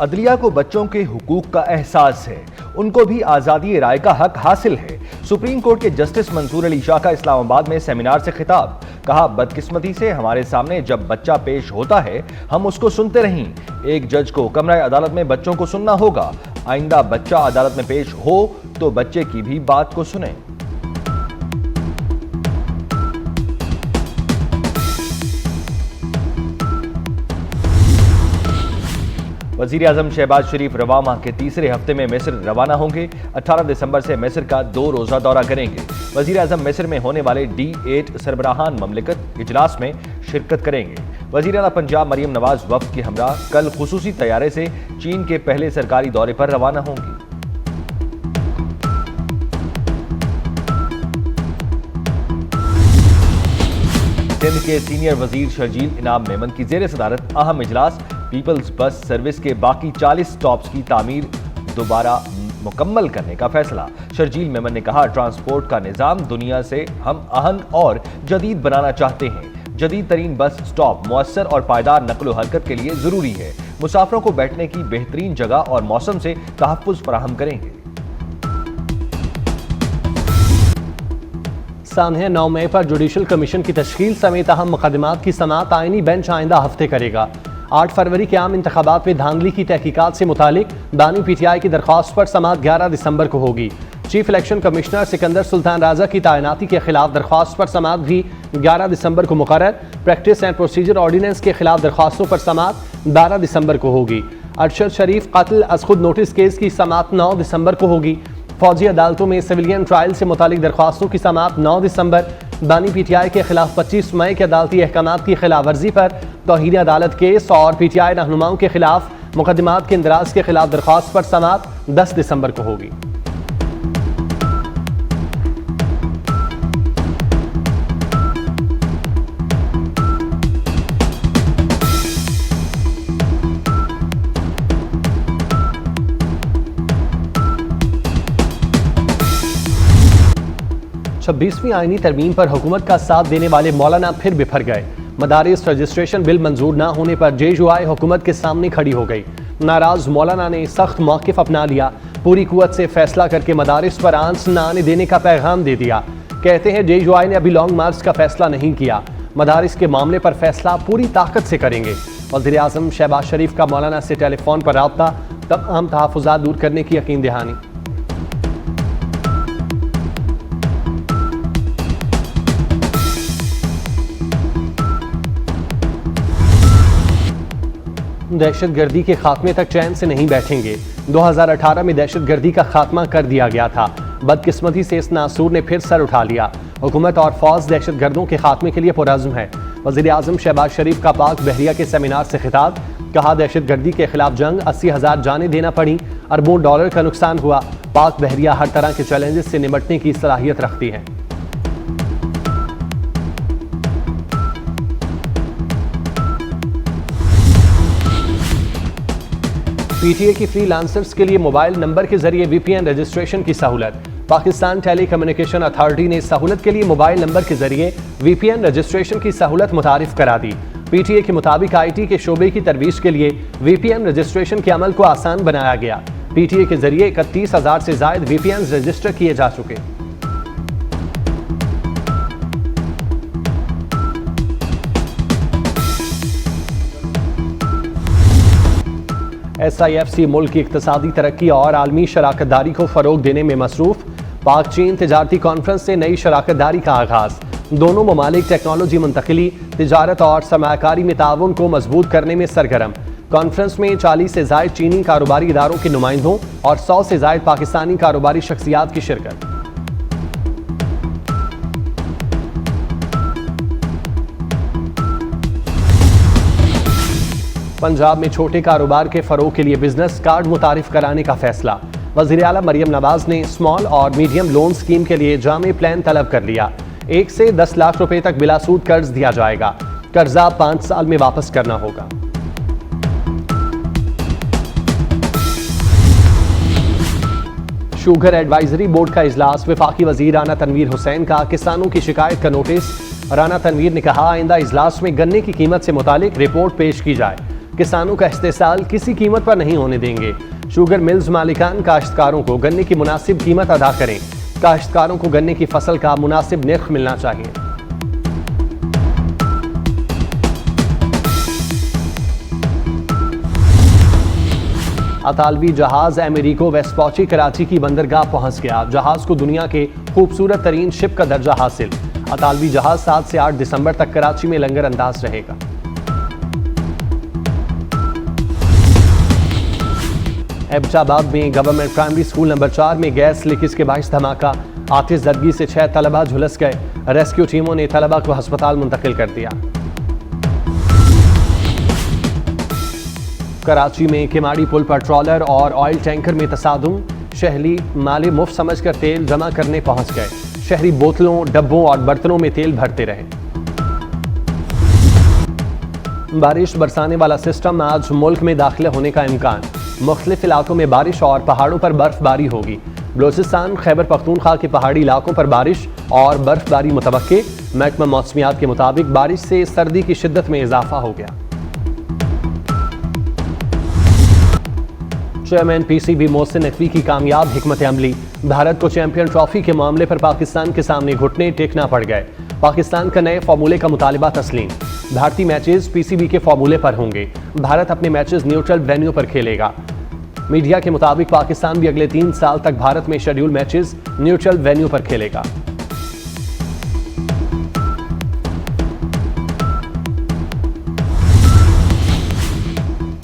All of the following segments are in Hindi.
अदलिया को बच्चों के हुकूक का एहसास है, उनको भी आज़ादी राय का हक हासिल है। सुप्रीम कोर्ट के जस्टिस मंसूर अली शाह का इस्लामाबाद में सेमिनार से खिताब। कहा, बदकिस्मती से हमारे सामने जब बच्चा पेश होता है हम उसको सुनते नहीं। एक जज को कमरा अदालत में बच्चों को सुनना होगा। आइंदा बच्चा अदालत में पेश हो तो बच्चे की भी बात को सुने। वज़ीर आज़म शहबाज शरीफ रवा माह के तीसरे हफ्ते में मिस्र रवाना होंगे। 18 दिसंबर से मिस्र का 2 रोज़ा दौरा करेंगे। वज़ीर आज़म मिस्र में होने वाले D8 सरबराहान ममलिकत इजलास में शिरकत करेंगे। वज़ीर आला पंजाब मरियम नवाज वफ़द के हमरा कल खुसूसी तैयारे से चीन के पहले सरकारी दौरे पर रवाना होंगी। सिंध के सीनियर वजीर शर्जील इनाम मेमन की जेर सदारत अहम इजलास। पीपल्स बस सर्विस के बाकी 40 स्टॉप्स की तामीर दोबारा मुकम्मल करने का फैसला। शर्जील मेमन ने कहा, ट्रांसपोर्ट का निज़ाम दुनिया से हम आहंग और जदीद बनाना चाहते हैं। जदीद तरीन बस स्टॉप मुअस्सर और पायदार नकलो हरकत के लिए ज़रूरी है। मुसाफिरों को बैठने की बेहतरीन जगह और मौसम से तहफ़्फ़ुज़ फराहम करेंगे। सानहे 9 मई पर जुडिशल कमीशन की तश्कील समेत अहम मुकदमात की समाअत आईनी बेंच आइंदा हफ्ते करेगा। 8 फरवरी के आम इंतखाबात में धांधली की तहकीकात से मुतालिक बानी PTI की दरख्वास्त पर समाअत 11 दिसंबर को होगी। Chief election commissioner Sikandar Sultan Raja की तैनाती के खिलाफ दरख्वास्त पर समाअत भी 11 दिसंबर को मुकर्रर। प्रैक्टिस एंड प्रोसीजर ऑर्डिनेंस के खिलाफ दरख्वास्तों पर समाअत 12 दिसंबर को होगी। अरशद शरीफ कत्ल अज खुद नोटिस केस की समाअत 9 दिसंबर को होगी। फौजी अदालतों में सिविलियन ट्रायल से मुतालिक दरख्वास्तों की समाअत 9 दिसंबर। बानी PTI के खिलाफ 25 मई के अदालती अहकामात की खिलाफ वर्जी पर तौहीन अदालत केस और PTI रहनुमाओं के खिलाफ मुकदमात के इंदराज के खिलाफ दरख्वास्त पर समाअत 10 दिसंबर को होगी। छब्बीसवीं आईनी तरमीम पर हुकूमत का साथ देने वाले मौलाना फिर बिफर गए। मदारिस रजिस्ट्रेशन बिल मंजूर न होने पर JUI हुकूमत के सामने खड़ी हो गई। नाराज मौलाना ने सख्त मौक़िफ़ अपना लिया। पूरी कुव्वत से फैसला करके मदारिस पर आंच न आने देने का पैगाम दे दिया। कहते हैं JUI ने अभी लॉन्ग मार्च का फैसला नहीं किया, मदारिस के मामले पर फैसला पूरी ताकत से करेंगे। वज़ीर आज़म शहबाज शरीफ का मौलाना से टेलीफोन पर राब्ता, तमाम तहफ़्फ़ुज़ात दूर करने की यकीन दहानी। दहशतगर्दी के खात्मे तक चैन से नहीं बैठेंगे। 2018 में दहशतगर्दी का खात्मा कर दिया गया था। बदकिस्मती से इस नासूर ने फिर सर उठा लिया। हुकूमत और फौज दहशतगर्दों के खात्मे के लिए पुरअज़्म है। वज़ीर आज़म शहबाज शरीफ का पाक बहरिया के सेमिनार से खिताब। कहा, दहशतगर्दी के खिलाफ जंग 80,000 जानें देना पड़ी, अरबों डॉलर का नुकसान हुआ। पाक बहरिया हर तरह के चैलेंजेस से निपटने की सलाहियत रखती है। PTA की फ्रीलांसर्स के लिए मोबाइल नंबर के जरिए VPN रजिस्ट्रेशन की सहूलत। पाकिस्तान टेली कम्युनिकेशन अथॉरिटी ने सहूलत के लिए मोबाइल नंबर के जरिए VPN रजिस्ट्रेशन की सहूलत मुतारिफ करा दी। PTA के मुताबिक IT के शोबे की तरवीज के लिए VPN रजिस्ट्रेशन के अमल को आसान बनाया गया। PTA के जरिए 31,000 से जायद VPN रजिस्टर किए जा चुके। SIFC मुल्क की इक्तसादी तरक्की और आलमी शराकतदारी को फ़रोग देने में मसरूफ़। पाक चीन तिजारती कॉन्फ्रेंस से नई शराकतदारी का आगाज़। दोनों ममालिक टेक्नोलॉजी मुंतकिली, तिजारत और सरमायाकारी में ताउन को मजबूत करने में सरगर्म। कॉन्फ्रेंस में 40 से जायद चीनी कारोबारी इदारों के नुमाइंदों और 100 से जायद पाकिस्तानी कारोबारी शख्सियात की शिरकत। पंजाब में छोटे कारोबार के फरोग के लिए बिजनेस कार्ड मुतारिफ कराने का फैसला। वज़ीर आला मरियम नवाज ने स्मॉल और मीडियम लोन स्कीम के लिए जामे प्लान तलब कर लिया। 1 से 10 लाख रुपए तक बिलासूद कर्ज दिया जाएगा। कर्जा 5 साल में वापस करना होगा। शुगर एडवाइजरी बोर्ड का इजलास। वफाकी वजीर राना तनवीर हुसैन का किसानों की शिकायत का नोटिस। राना तनवीर ने कहा, आइंदा इजलास में गन्ने की कीमत से मुतालिक रिपोर्ट पेश की जाए। किसानों का इस्तेसाल किसी कीमत पर नहीं होने देंगे। शुगर मिल्स मालिकान काश्तकारों को गन्ने की मुनासिब कीमत अदा करें। काश्तकारों को गन्ने की फसल का मुनासिब निर्ख मिलना चाहिए। अतालवी जहाज अमेरिको वेस्पाची कराची की बंदरगाह पहुंच गया। जहाज को दुनिया के खूबसूरत तरीन शिप का दर्जा हासिल। अतालवी जहाज 7 से 8 दिसंबर तक कराची में लंगर अंदाज रहेगा। एबटाबाद में गवर्नमेंट प्राइमरी स्कूल नंबर 4 में गैस लीकेज के बाइस धमाका। आतिशज़दगी से 6 तलबा झुलस गए। रेस्क्यू टीमों ने तलबा को अस्पताल मुंतकिल कर दिया। कराची में किमाड़ी पुल पर ट्रॉलर और ऑयल टैंकर में तसादुम। शहरी माले मुफ्त समझकर तेल जमा करने पहुंच गए। शहरी बोतलों, डब्बों और बर्तनों में तेल भरते रहे। बारिश बरसाने वाला सिस्टम आज मुल्क में दाखिल होने का इम्कान। मुख्तलिफ इलाकों में बारिश और पहाड़ों पर बर्फबारी होगी। बलोचिस्तान, खैबर पख्तूनख्वा के पहाड़ी इलाकों पर बारिश और बर्फबारी मुतवक्के। महकमा मौसमियात के मुताबिक बारिश से सर्दी की शिद्दत में इजाफा हो गया। चेयरमैन पीसीबी मोहसिन नकवी की कामयाब हिकमत अमली। भारत को चैंपियन ट्रॉफी के मामले पर पाकिस्तान के सामने घुटने टेकना पड़ गए। पाकिस्तान का नए फार्मूले का मुतालिबा तस्लीम। भारतीय मैचेस पीसीबी के फार्मूले पर होंगे। भारत अपने मैचेस न्यूट्रल वेन्यू पर खेलेगा। मीडिया के मुताबिक पाकिस्तान भी अगले 3 साल तक भारत में शेड्यूल मैचेस न्यूट्रल वेन्यू पर खेलेगा।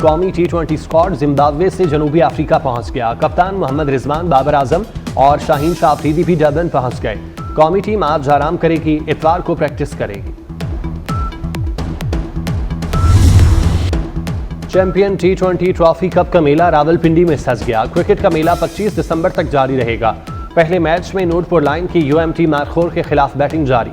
कौमी T20 स्क्वाड जिम्बाब्वे से जनूबी अफ्रीका पहुंच गया। कप्तान मोहम्मद रिजवान, बाबर आजम और शाहीन शाह अफरीदी भी डरबन पहुंच गए। कौमी टीम आज आराम करेगी, इतवार को प्रैक्टिस करेगी। चैंपियन T20 ट्रॉफी कप का मेला रावलपिंडी में सज गया। क्रिकेट का मेला 25 दिसंबर तक जारी रहेगा। पहले मैच में नूरपुर लाइन की UMT मारखोर के खिलाफ बैटिंग जारी।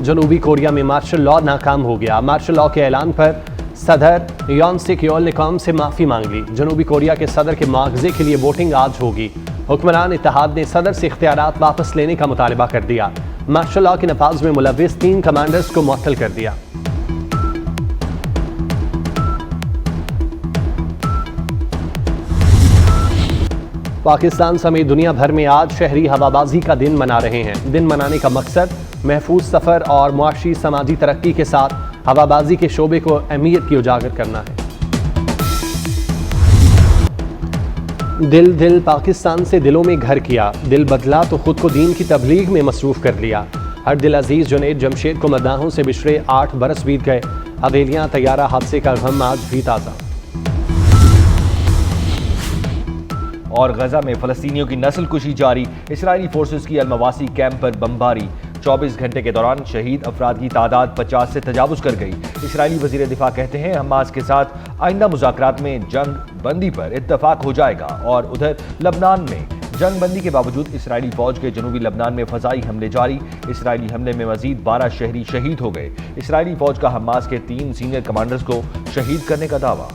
जनूबी कोरिया में मार्शल लॉ नाकाम हो गया। मार्शल लॉ के ऐलान पर सदर योन सिक योल ने कौम से माफी मांग ली। जनूबी कोरिया के सदर के मुआवजे के लिए वोटिंग आज होगी। हुक्मरान इत्तेहाद ने सदर से इख्तियारात वापस लेने का मुतालिबा कर दिया। मार्शल लॉ के नफाज में मुलव्विस 3 कमांडर्स को मुअत्तल कर दिया। पाकिस्तान समेत दुनिया भर में आज शहरी हवाबाजी का दिन मना रहे हैं। दिन मनाने का मकसद महफूज सफर और मुआशी समाजी तरक्की के साथ हवाबाजी के शोबे को अहमियत की उजागर करना है। दिल पाकिस्तान से दिलों में घर किया। दिल बदला तो खुद को दीन की तबलीग में मसरूफ कर लिया। हर दिल अजीज जुनैद जमशेद को मद्दाहों से बिछड़े 8 बरस बीत गए। हवेलियां तैयारा हादसे का गम आज भी ताज़ा। और गजा में फलस्तीनियों की नस्ल कुशी जारी। इजरायली फोर्सेस की अलमवासी कैंप पर बमबारी। 24 घंटे के दौरान शहीद अफराद की तादाद 50 से तजावुज कर गई। इजरायली वजीर दिफा कहते हैं हमास के साथ आइंदा मुज़ाकरात में जंग बंदी पर इत्तफाक हो जाएगा। और उधर लबनान में जंग बंदी के बावजूद इसराइली फौज के जनूबी लबनान में फ़ज़ाई हमले जारी। इसराइली हमले में मजीद 12 शहरी शहीद हो गए। इसराइली फौज का हमास के 3 सीनियर कमांडर्स को शहीद करने का दावा।